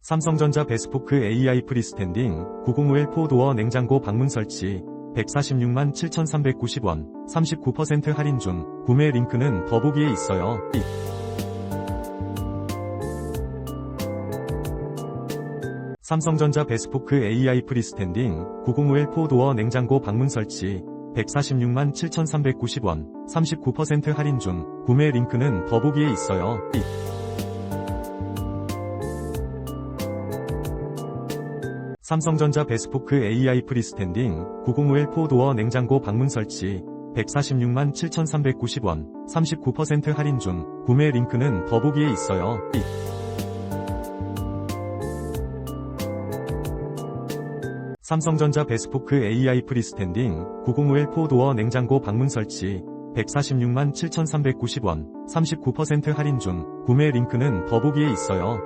삼성전자 베스포크 AI 프리스탠딩 9051 4도어 냉장고 방문 설치 146만 7,390원 39% 할인 중. 구매 링크는 더보기에 있어요. 삼성전자 베스포크 AI 프리스탠딩 9051 4도어 냉장고 방문 설치 146만 7,390원 39% 할인 중. 구매 링크는 더보기에 있어요. 삼성전자 베스포크 AI 프리스탠딩 9051 4도어 냉장고 방문 설치 146만 7,390원 39% 할인 중. 구매 링크는 더보기에 있어요. 삼성전자 베스포크 AI 프리스탠딩 9051 4도어 냉장고 방문 설치 146만 7,390원 39% 할인 중. 구매 링크는 더보기에 있어요.